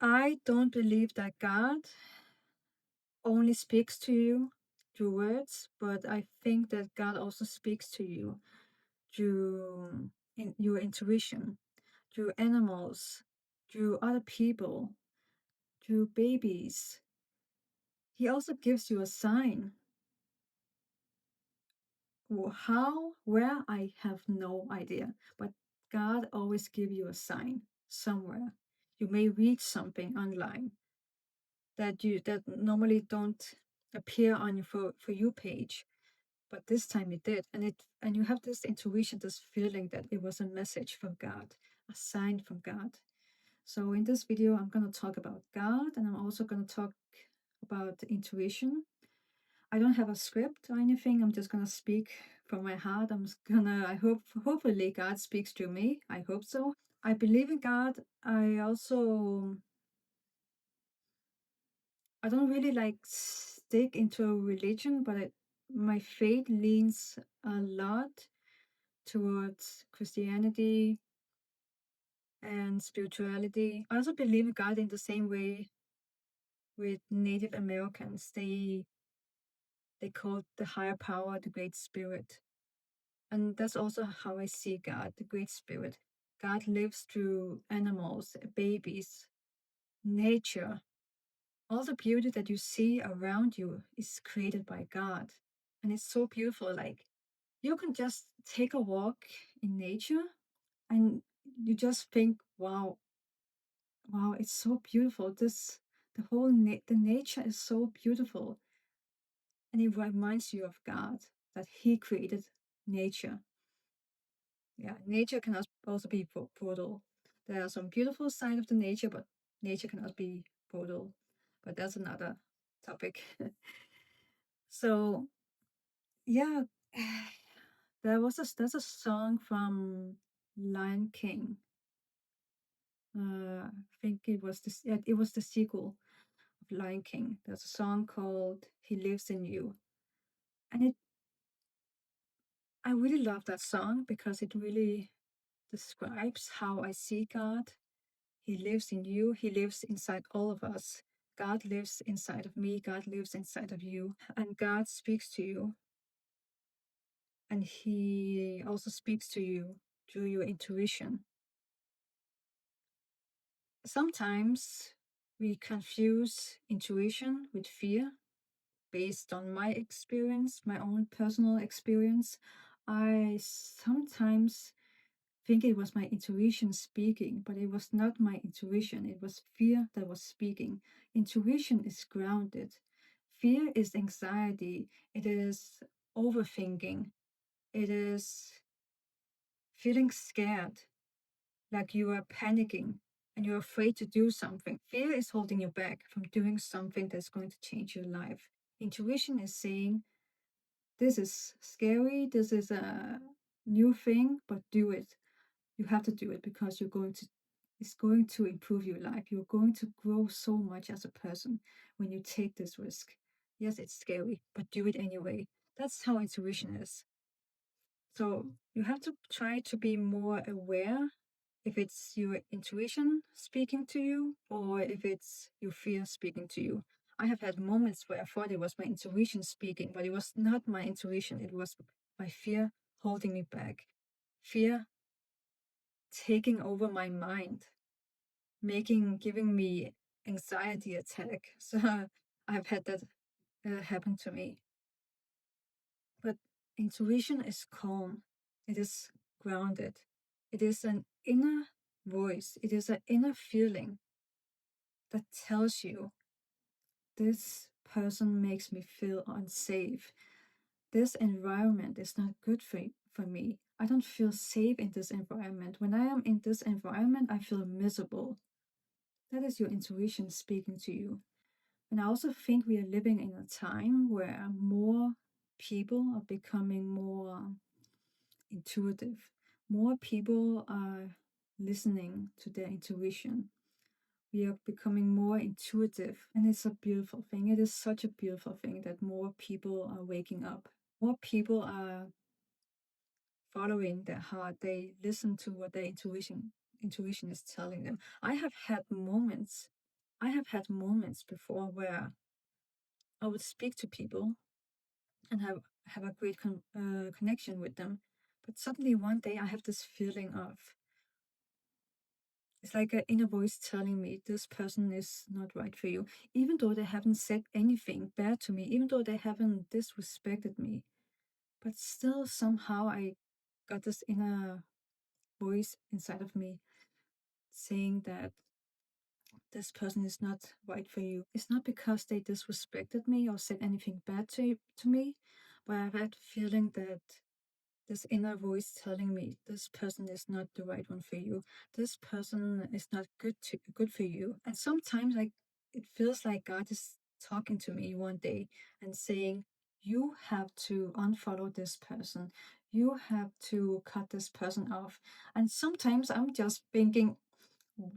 I don't believe that God only speaks to you through words, but I think that God also speaks to you through your intuition, through animals, through other people, through babies. He also gives you a sign. How, where, I have no idea. But God always gives you a sign somewhere. You may read something online that normally don't appear on your for you page, but this time it did, and you have this intuition, this feeling that it was a message from God, a sign from God. So in this video, I'm going to talk about God, and I'm also going to talk about intuition. I don't have a script or anything. I'm just going to speak from my heart. Hopefully God speaks to me. I hope so. I believe in God. I don't really like stick into a religion, but my faith leans a lot towards Christianity and spirituality. I also believe in God in the same way with Native Americans. They call the higher power the Great Spirit. And that's also how I see God, the Great Spirit. God lives through animals, babies, nature. All the beauty that you see around you is created by God. And it's so beautiful. Like, you can just take a walk in nature and you just think, wow, it's so beautiful. The nature is so beautiful. And it reminds you of God, that He created nature. Yeah, nature can also be brutal. There are some beautiful side of the nature, but nature cannot be brutal. But that's another topic. So yeah, there's a song from Lion King. I think it was it was the sequel of Lion King. There's a song called "He Lives in You," and I really love that song because it really describes how I see God. He lives in you. He lives inside all of us. God lives inside of me. God lives inside of you. And God speaks to you. And He also speaks to you through your intuition. Sometimes we confuse intuition with fear. Based on my experience, my own personal experience, I sometimes think it was my intuition speaking, but it was not my intuition. It was fear that was speaking. Intuition is grounded. Fear is anxiety. It is overthinking. It is feeling scared, like you are panicking and you're afraid to do something. Fear is holding you back from doing something that's going to change your life. Intuition is saying, this is scary, this is a new thing, but do it. You have to do it because it's going to improve your life. You're going to grow so much as a person when you take this risk. Yes, it's scary, but do it anyway. That's how intuition is. So you have to try to be more aware if it's your intuition speaking to you or if it's your fear speaking to you. I have had moments where I thought it was my intuition speaking, but it was not my intuition. It was my fear holding me back. Fear taking over my mind, giving me anxiety attack. So I've had that happen to me. But intuition is calm. It is grounded. It is an inner voice. It is an inner feeling that tells you, this person makes me feel unsafe. This environment is not good for me. I don't feel safe in this environment. When I am in this environment, I feel miserable. That is your intuition speaking to you. And I also think we are living in a time where more people are becoming more intuitive. More people are listening to their intuition. We are becoming more intuitive, and it's a beautiful thing. It is such a beautiful thing that more people are waking up. More people are following their heart. They listen to what their intuition is telling them. I have had moments I have had moments before where I would speak to people and have a great connection with them. But suddenly one day I have this feeling of, it's like an inner voice telling me this person is not right for you, even though they haven't said anything bad to me, even though they haven't disrespected me. But still, somehow, I got this inner voice inside of me saying that this person is not right for you. It's not because they disrespected me or said anything bad to me, but I've had feeling that this inner voice telling me this person is not the right one for you. This person is not good for you. And sometimes it feels like God is talking to me one day and saying, you have to unfollow this person. You have to cut this person off. And sometimes I'm just thinking,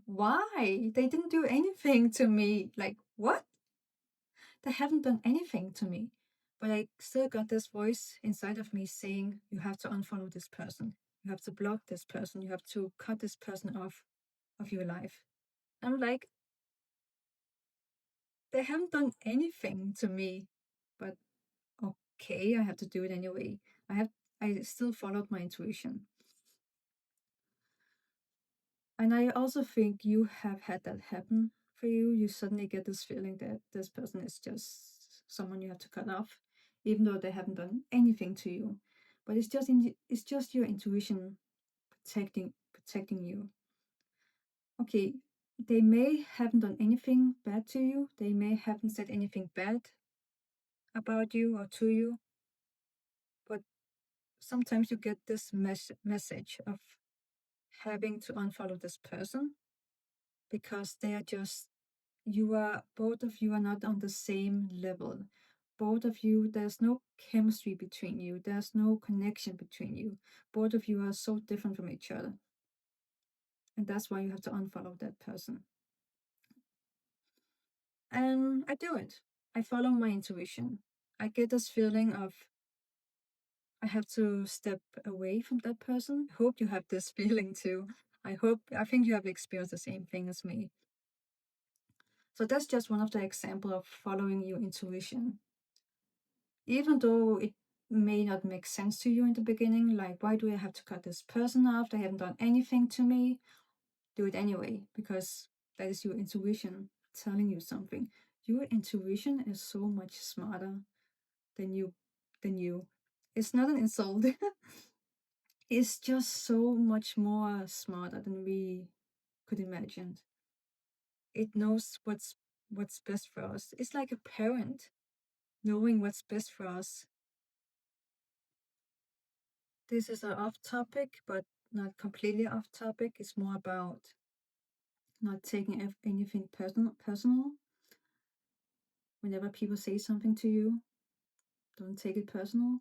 why? They didn't do anything to me. Like, what? They haven't done anything to me. But I still got this voice inside of me saying, you have to unfollow this person. You have to block this person. You have to cut this person off of your life. I'm like, they haven't done anything to me. But okay, I have to do it anyway. I still followed my intuition. And I also think you have had that happen for you. You suddenly get this feeling that this person is just someone you have to cut off, even though they haven't done anything to you. But it's just your intuition protecting you. Okay, they may haven't done anything bad to you. They may haven't said anything bad about you or to you. But sometimes you get this message of having to unfollow this person because they are just both of you are not on the same level. Both of you, there's no chemistry between you, there's no connection between you. Both of you are so different from each other. And that's why you have to unfollow that person. And I do it. I follow my intuition. I get this feeling of I have to step away from that person. I hope you have this feeling too. I think you have experienced the same thing as me. So that's just one of the examples of following your intuition. Even though it may not make sense to you in the beginning, like, why do I have to cut this person off? They haven't done anything to me. Do it anyway, because that is your intuition telling you something. Your intuition is so much smarter than you. It's not an insult. It's just so much more smarter than we could imagine. It knows what's best for us. It's like a parent knowing what's best for us. This is an off topic, but not completely off topic. It's more about not taking anything personal. Whenever people say something to you, don't take it personal.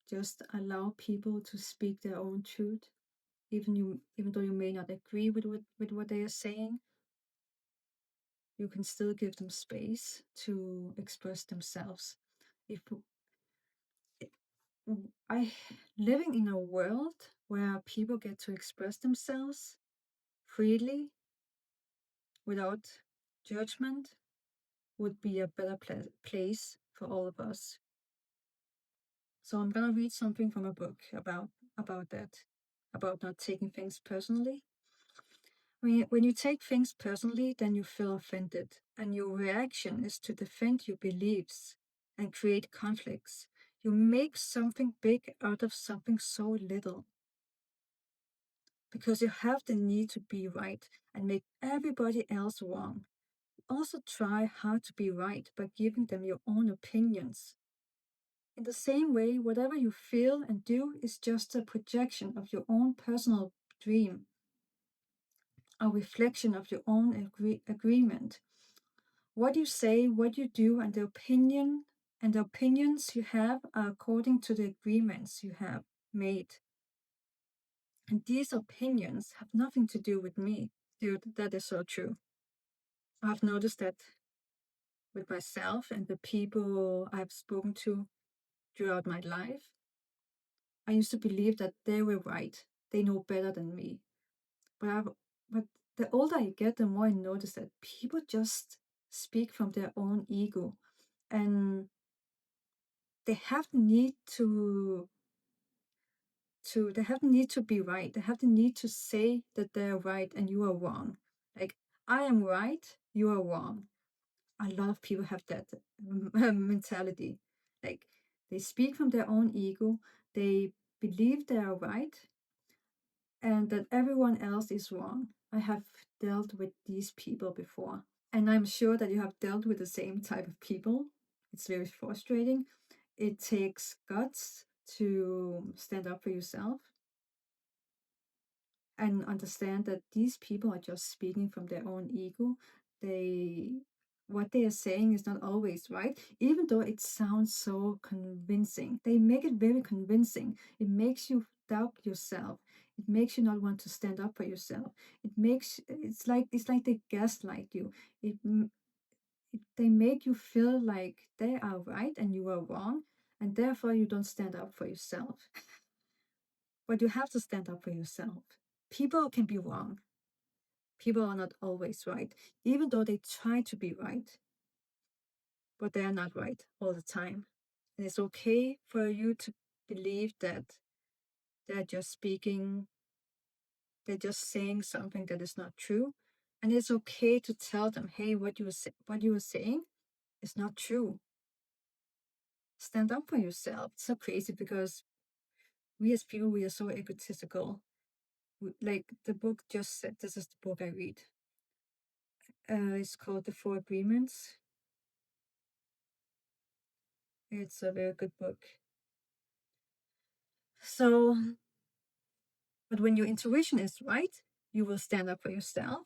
Just allow people to speak their own truth, even though you may not agree with what they are saying. You can still give them space to express themselves. If I living in a world where people get to express themselves freely without judgment would be a better place for all of us. So I'm gonna read something from a book about that, about not taking things personally. When you take things personally, then you feel offended, and your reaction is to defend your beliefs and create conflicts. You make something big out of something so little because you have the need to be right and make everybody else wrong. Also, try hard to be right by giving them your own opinions. In the same way, whatever you feel and do is just a projection of your own personal dream, a reflection of your own agreement. What you say, what you do, and the opinions you have are according to the agreements you have made. And these opinions have nothing to do with me. Dude, that is so true. I've noticed that with myself and the people I've spoken to throughout my life. I used to believe that they were right. They know better than me. But, but the older I get, the more I notice that people just speak from their own ego, and they have the need they have the need to be right. They have the need to say that they're right and you are wrong. Like, I am right, you are wrong. A lot of people have that mentality. Like, they speak from their own ego, they believe they are right, and that everyone else is wrong. I have dealt with these people before, and I'm sure that you have dealt with the same type of people. It's very frustrating. It takes guts to stand up for yourself and understand that these people are just speaking from their own ego. They What they are saying is not always right, even though it sounds so convincing. They make it very convincing. It makes you doubt yourself. It makes you not want to stand up for yourself. It's like they gaslight you. They make you feel like they are right and you are wrong, and therefore you don't stand up for yourself. But you have to stand up for yourself. People can be wrong. People are not always right, even though they try to be right, but they are not right all the time. And it's okay for you to believe that they're just speaking, they're just saying something that is not true. And it's okay to tell them, hey, what you were saying is not true. Stand up for yourself. It's so crazy because we as people, we are so egotistical. Like the book just said, this is the book I read. It's called The Four Agreements. It's a very good book. So, but when your intuition is right, you will stand up for yourself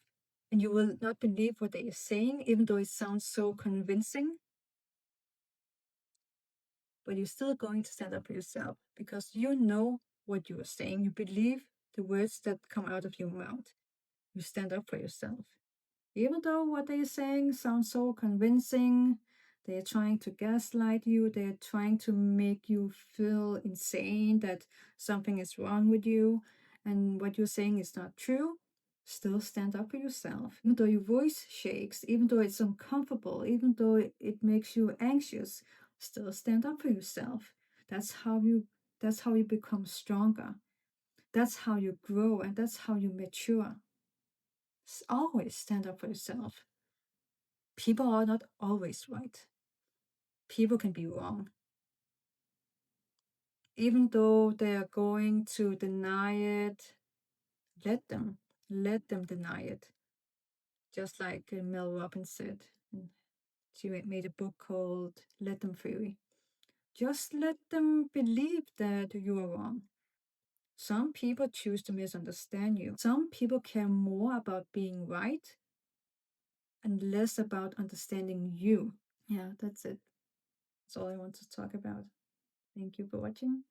and you will not believe what they are saying, even though it sounds so convincing. But you're still going to stand up for yourself because you know what you are saying. You believe the words that come out of your mouth. You stand up for yourself. Even though what they're saying sounds so convincing, they're trying to gaslight you, they're trying to make you feel insane that something is wrong with you and what you're saying is not true, still stand up for yourself. Even though your voice shakes, even though it's uncomfortable, even though it makes you anxious, still stand up for yourself. That's how you become stronger. That's how you grow and that's how you mature. Always stand up for yourself. People are not always right. People can be wrong. Even though they are going to deny it, let them. Let them deny it. Just like Mel Robbins said. She made a book called Let Them Free. Just let them believe that you are wrong. Some people choose to misunderstand you. Some people care more about being right and less about understanding you. Yeah, that's it. That's all I want to talk about. Thank you for watching.